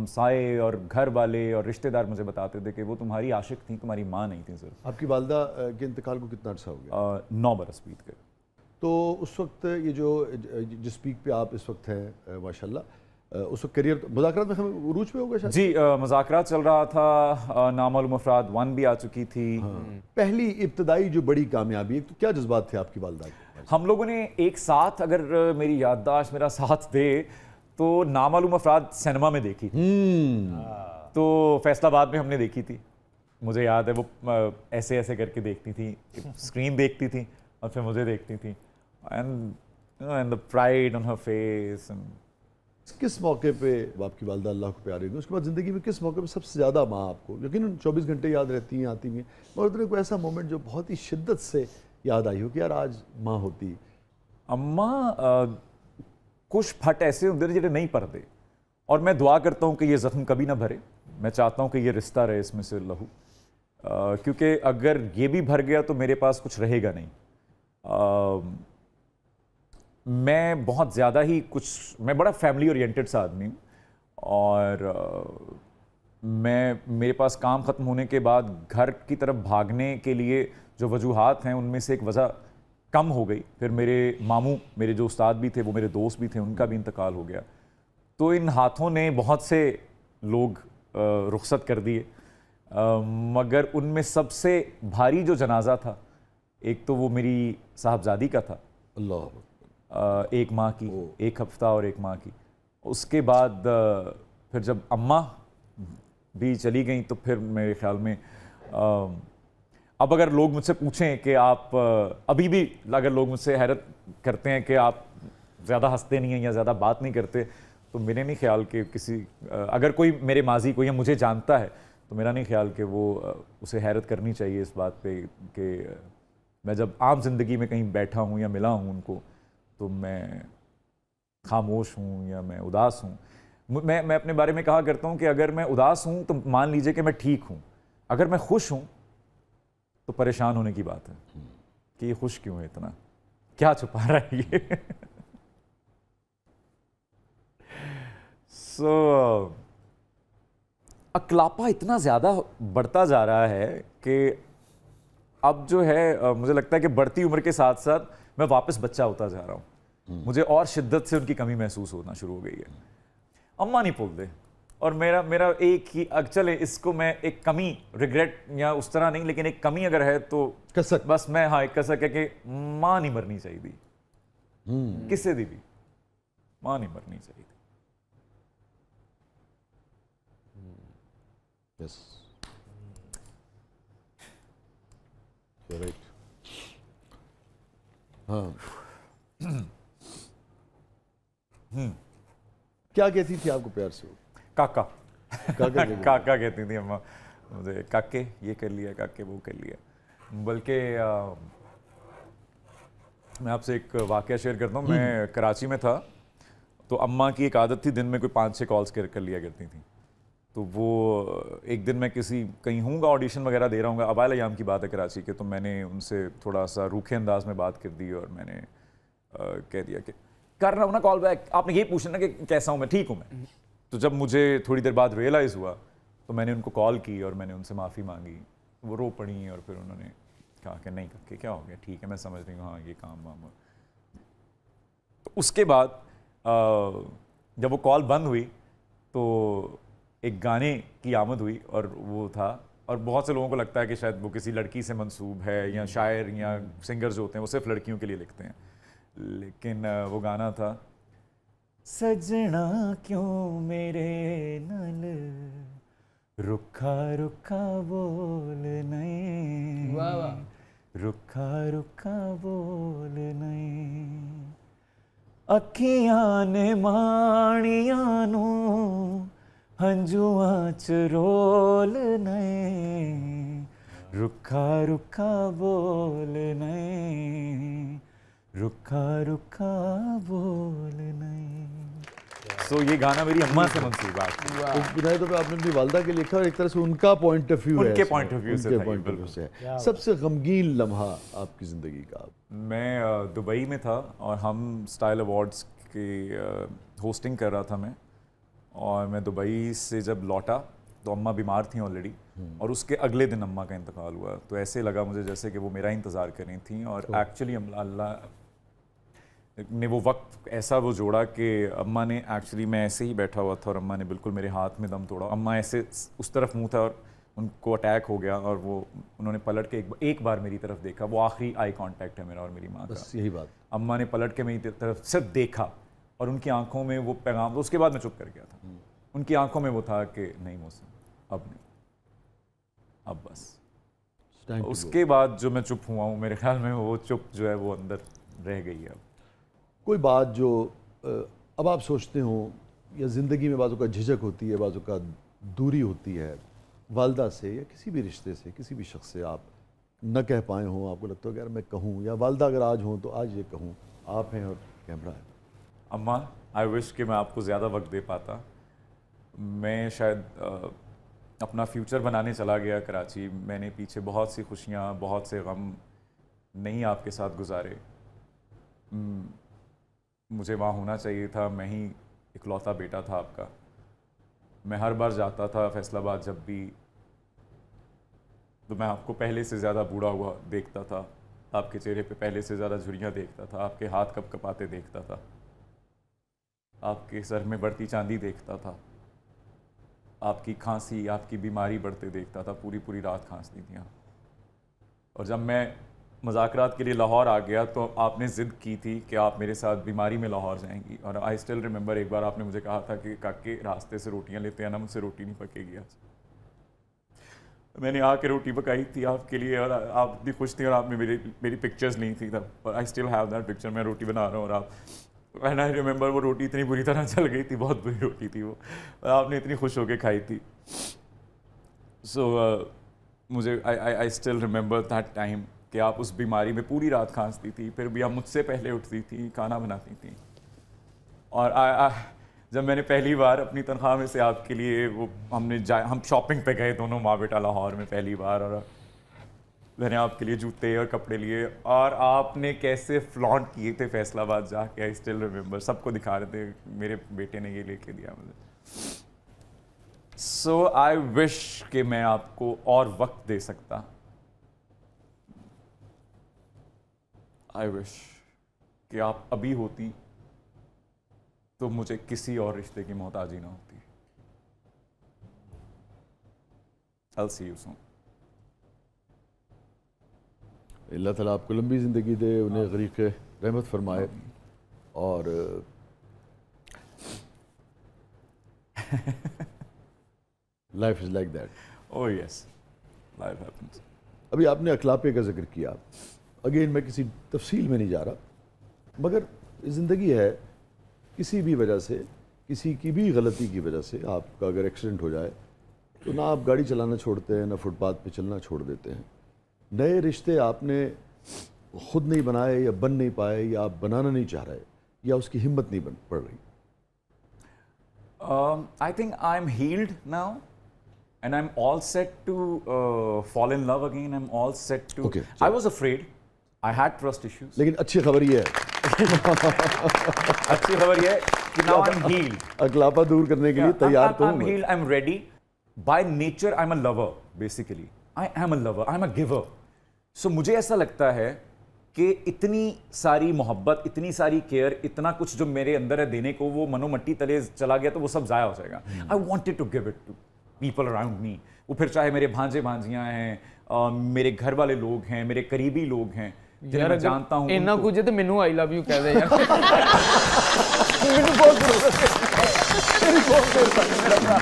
हमसाए और घर वाले और रिश्तेदार मुझे बताते थे कि वो तुम्हारी आशिक थी, तुम्हारी माँ नहीं थी सिर्फ। आपकी वालदा के इंतकाल को कितना अर्सा हो गया? 9 बरस बीत गए। तो उस वक्त ये जो जिस पीक पे आप इस वक्त हैं माशाल्लाह, उस वक्त करियर मुज़ाकरात में हमें उरूज पे होगा शायद? जी, मुज़ाकरात चल रहा था, नामालूम अफराद 1 भी आ चुकी थी। पहली इब्तदाई जो बड़ी कामयाबी, तो क्या जज्बात थे आपकी वालदा के? हम लोगों ने एक साथ, अगर मेरी याददाश्त मेरा साथ दे, तो नामालूम अफराद सिनेमा में देखी थी। तो फैसलाबाद में हमने देखी थी, मुझे याद है। वो ऐसे ऐसे करके देखती थी, स्क्रीन देखती थी और फिर मुझे देखती थी, and the pride on her face. किस मौके पे आपकी वालदा अल्लाह को प्यारी हुई? उसके बाद ज़िंदगी में किस मौके पे सबसे ज़्यादा माँ आपको, यकीनन 24 घंटे याद रहती हैं, आती हैं, मगर उतने कोई ऐसा मोमेंट जो बहुत ही शिद्दत से याद आई हो कि यार आज माँ होती? अम्मा कुछ फट ऐसे होंगे जेह्ड़े नहीं भरते, और मैं दुआ करता हूँ कि ये ज़ख्म कभी ना भरे। मैं चाहता हूँ कि ये रिश्ता रहे इसमें से लहू, क्योंकि अगर ये भी भर गया तो मेरे पास कुछ रहेगा नहीं। मैं बहुत ज़्यादा ही मैं बड़ा फैमिली ओरिएंटेड सा आदमी हूँ, और मेरे पास काम ख़त्म होने के बाद घर की तरफ भागने के लिए जो वजूहात हैं उनमें से एक वजह कम हो गई। फिर मेरे मामू, मेरे जो उस्ताद भी थे, वो मेरे दोस्त भी थे, उनका भी इंतकाल हो गया। तो इन हाथों ने बहुत से लोग रुखसत कर दिए, मगर उनमें सबसे भारी जो जनाजा था, एक तो वो मेरी साहबजादी का था, अल्लाह, एक माह की, एक हफ्ता और एक माह की। उसके बाद फिर जब अम्मा भी चली गई तो फिर मेरे ख्याल में अब अगर लोग मुझसे पूछें कि आप अभी भी, अगर लोग मुझसे हैरत करते हैं कि आप ज़्यादा हंसते नहीं हैं या ज़्यादा बात नहीं करते, तो मेरे नहीं ख्याल कि किसी, अगर कोई मेरे माजी को या मुझे जानता है तो मेरा नहीं ख्याल कि वो उसे हैरत करनी चाहिए इस बात पे कि मैं जब आम जिंदगी में कहीं बैठा हूँ या मिला हूँ उनको, तो मैं खामोश हूँ या मैं उदास हूँ। मैं अपने बारे में कहा करता हूँ कि अगर मैं उदास हूँ तो मान लीजिए कि मैं ठीक हूँ, अगर मैं खुश हूँ तो परेशान होने की बात है कि ये खुश क्यों है, इतना क्या छुपा रहा है ये। अकलापा इतना ज़्यादा बढ़ता जा रहा है कि अब जो है मुझे लगता है कि बढ़ती उम्र के साथ साथ मैं वापस बच्चा होता जा रहा हूँ। मुझे और शिद्दत से उनकी कमी महसूस होना शुरू हो गई है। अम्मा नहीं बोलते, और मेरा एक ही, चले इसको मैं एक कमी, रिग्रेट या उस तरह नहीं, लेकिन एक कमी अगर है तो कसक, बस मैं, हाँ, एक कसक है कि माँ नहीं मरनी चाहिए थी, किसी दी भी माँ नहीं मरनी चाहिए थी। Yes, right. हाँ, क्या कहती थी आपको प्यार से? काका काका काका कहती थी अम्मा मुझे, काके ये कर लिया, काके वो कर लिया। बल्कि मैं आपसे एक वाकया शेयर करता हूँ। मैं कराची में था, तो अम्मा की एक आदत थी, दिन में कोई 5-6 कॉल्स कर लिया करती थी। तो वो एक दिन मैं कहीं हूँगा, ऑडिशन वगैरह दे रहा हूँ, अवाइल अयाम की बात है कराची के, तो मैंने उनसे थोड़ा सा रूखे अंदाज में बात कर दी और मैंने कह दिया कि कर रहा हूँ ना कॉल बैक, आपने यही पूछना कि कैसा हूँ मैं, ठीक हूँ मैं। तो जब मुझे थोड़ी देर बाद रियलाइज़ हुआ तो मैंने उनको कॉल की और मैंने उनसे माफ़ी मांगी। वो रो पड़ी और फिर उन्होंने कहा कि नहीं करके क्या हो गया, ठीक है मैं समझ रही हूँ, हाँ ये काम वाम। तो उसके बाद जब वो कॉल बंद हुई तो एक गाने की आमद हुई, और वो था, और बहुत से लोगों को लगता है कि शायद वो किसी लड़की से मंसूब है, या शायर या सिंगर जो होते हैं वो सिर्फ लड़कियों के लिए लिखते हैं, लेकिन वो गाना था, सजना क्यों मेरे नल रुखा रुखा बोल नहीं, वाह वाह, रुखा रुखा बोल नहीं, अखियां ने माणियां नू हंजुआं च रोल नहीं, रुखा रुखा बोल नहीं, रुखा रुखा बोल नहीं। सो ये गाना मेरी अम्मा से मंसूब है। बुनियादी तौर पर आपने अपनी वालदा के लिखा और एक तरह से उनका पॉइंट ऑफ व्यू है, उनके पॉइंट ऑफ व्यू से था, पॉइंट ऑफ व्यू से है। सबसे गमगीन लम्हा आपकी ज़िंदगी का? मैं दुबई में था और हम स्टाइल अवार्ड्स की होस्टिंग कर रहा था मैं, और मैं दुबई से जब लौटा तो अम्मा बीमार थी ऑलरेडी, और उसके अगले दिन अम्मा का इंतकाल हुआ। तो ऐसे लगा मुझे जैसे कि वो मेरा इंतज़ार कर रही थी, और एक्चुअली अल्लाह ने वो वक्त ऐसा वो जोड़ा कि अम्मा ने एक्चुअली, मैं ऐसे ही बैठा हुआ था और अम्मा ने बिल्कुल मेरे हाथ में दम तोड़ा। अम्मा ऐसे उस तरफ मुंह था और उनको अटैक हो गया, और वो उन्होंने पलट के एक बार मेरी तरफ देखा। वो आखिरी आई कांटेक्ट है मेरा और मेरी माँ का। बस यही बात। अम्मा ने पलट के मेरी तरफ सिर्फ देखा और उनकी आंखों में वो पैगाम, तो उसके बाद मैं चुप कर गया था। उनकी आंखों में वो था कि नहीं मौसम, अब नहीं, अब बस। उसके बाद जो मैं चुप हुआ हूँ, मेरे ख्याल में वो चुप जो है वो अंदर रह गई है। अब कोई बात जो अब आप सोचते हो, या ज़िंदगी में बाज़ों का झिझक होती है, बाज़ों का दूरी होती है वालदा से या किसी भी रिश्ते से, किसी भी शख्स से, आप न कह पाए हों, आपको लगता है कि यार मैं कहूँ, या वालदा अगर आज हों तो आज ये कहूँ, आप हैं और कैमरा है। अम्मा, आई विश कि मैं आपको ज़्यादा वक्त दे पाता। मैं शायद अपना फ्यूचर बनाने चला गया कराची। मैंने पीछे बहुत सी खुशियाँ, बहुत से गम नहीं आपके साथ गुजारे। मुझे वहाँ होना चाहिए था, मैं ही इकलौता बेटा था आपका। मैं हर बार जाता था फैसलाबाद जब भी, तो मैं आपको पहले से ज़्यादा बूढ़ा हुआ देखता था, आपके चेहरे पे पहले से ज़्यादा झुर्रियाँ देखता था, आपके हाथ कपकपाते देखता था, आपके सर में बढ़ती चांदी देखता था, आपकी खांसी, आपकी बीमारी बढ़ते देखता था। पूरी पूरी रात खांसती थी आप। और जब मैं मज़ाकरात के लिए लाहौर आ गया तो आपने ज़िद की थी कि आप मेरे साथ बीमारी में लाहौर जाएंगी। और आई स्टिल रिमेंबर एक बार आपने मुझे कहा था कि काके रास्ते से रोटियां लेते हैं ना, मुझसे रोटी नहीं पकेगी आज। मैंने आके रोटी पकाई थी आपके लिए, और आप इतनी खुश थी, और आपने मेरी पिक्चर्स ली थी तब। और I still have that picture. मैं रोटी बना रहा हूँ और आप, एंड आई रिमेंबर वो रोटी इतनी बुरी तरह जल गई थी, बहुत बुरी रोटी थी वो, और आपने इतनी खुश होकर खाई थी। सो मुझे I still remember that time कि आप उस बीमारी में पूरी रात खांसती थी, फिर भी आप मुझसे पहले उठती थी, खाना बनाती थी। और जब मैंने पहली बार अपनी तनख्वाह में से आपके लिए वो हम शॉपिंग पे गए दोनों माँ बेटा लाहौर में पहली बार, और मैंने आपके लिए जूते और कपड़े लिए, और आपने कैसे फ्लॉन्ट किए थे फैसलाबाद जाके। आई स्टिल रिमेंबर, सबको दिखा रहे थे मेरे बेटे ने ये लेके दिया मुझे। सो आई विश कि मैं आपको और वक्त दे सकता। आई विश कि आप अभी होती तो मुझे किसी और रिश्ते की मोहताजी ना होती। I'll see you soon. अल्लाह ताला आपको लंबी ज़िंदगी दे, उन्हें गरीक़ रहमत फरमाए। और life is like that. Oh yes, life happens. अभी आपने अखलाक़े का जिक्र किया, अगेन मैं किसी तफसील में नहीं जा रहा, मगर ज़िंदगी है, किसी भी वजह से, किसी की भी गलती की वजह से आपका अगर एक्सीडेंट हो जाए तो ना आप गाड़ी चलाना छोड़ते हैं, ना फुटपाथ पे चलना छोड़ देते हैं। नए रिश्ते आपने खुद नहीं बनाए, या बन नहीं पाए, या आप बनाना नहीं चाह रहे, या उसकी हिम्मत नहीं बन पड़ रही? I think I'm healed now, and I'm all set to fall in love again. I'm all set to. Okay, I was afraid. I had trust issues. लेकिन अच्छी खबर ये है, अच्छी खबर ये है कि now I'm healed. अगलापा दूर करने के लिए तैयार तो I'm हूं। healed. I'm ready. By nature, I'm a lover. Basically, I am a lover. I'm a giver. So मुझे ऐसा लगता है कि इतनी सारी मोहब्बत, इतनी सारी केयर, इतना कुछ जो मेरे अंदर है देने को, वो मनो मट्टी तले चला गया तो वो सब जाया हो जाएगा। I wanted to give it to people around me. वो फिर चाहे मेरे भांजे भांजियां हैं, मेरे घर वाले लोग हैं, मेरे करीबी लोग हैं जिन्हें मैं जानता हूँ। इन्ना कुछ है तो मैनू आई लव यू कह दे यार। मैनू बहुत जरूरत है, मेरी बहुत जरूरत है।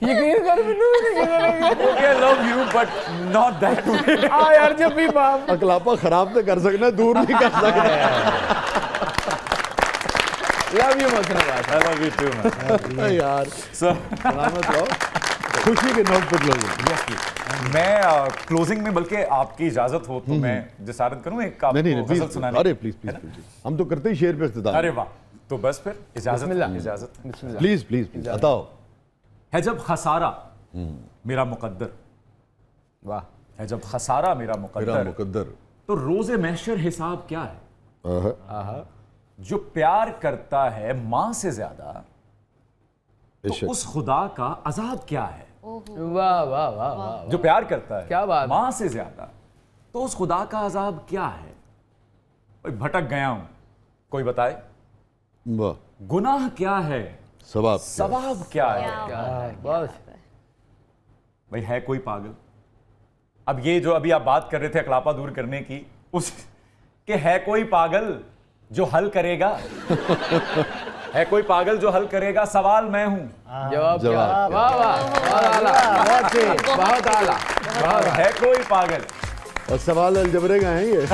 यकीन कर, मैनू I love you, but not that way. आ यार, जब भी बाप अकलापा खराब तो कर सकना, दूर नहीं कर सकना। Love you Masnawaz. I love you too, man. यार So, सलामत रहो, खुशी के नोट पे क्लोजिंग। मैं क्लोजिंग में, बल्कि आपकी इजाजत हो तो मैं जिसारत करूं एक आपको नहीं गजल प्लीज, सुनाने। अरे प्लीज प्लीज प्लीज, हम तो करते ही शेर पे इख्तिताम। अरे वाह, तो बस फिर इजाजत, बिस्मिल्लाह। इजाजत बिस्मिल्लाह। प्लीज प्लीज प्लीज बताओ। है जब खसारा मेरा मुकद्दर, वाह। है जब खसारा मेरा मेरा मुकद्दर, मुकद्दर। तो रोज़े महशर हिसाब क्या है? आहा, आहा। जो प्यार करता है मां से ज्यादा, तो बेशक। उस खुदा का अजाब क्या है? वाह वाह वाह वाह। जो प्यार करता है क्या बात है। मां से ज्यादा, तो उस खुदा का अजाब क्या है? भाई भटक गया हूं, कोई बताए। वाह, गुनाह क्या है, सवाब सवाब क्या है? बस भाई है कोई पागल? अब ये जो अभी आप बात कर रहे थे अकलापा दूर करने की, उस के है कोई पागल जो हल करेगा? है कोई पागल जो हल करेगा? सवाल मैं हूं। जवाब क्या? जवाब वाह वाह, बहुत आला, बहुत आला। है कोई पागल? और सवाल अलजबरे का है ये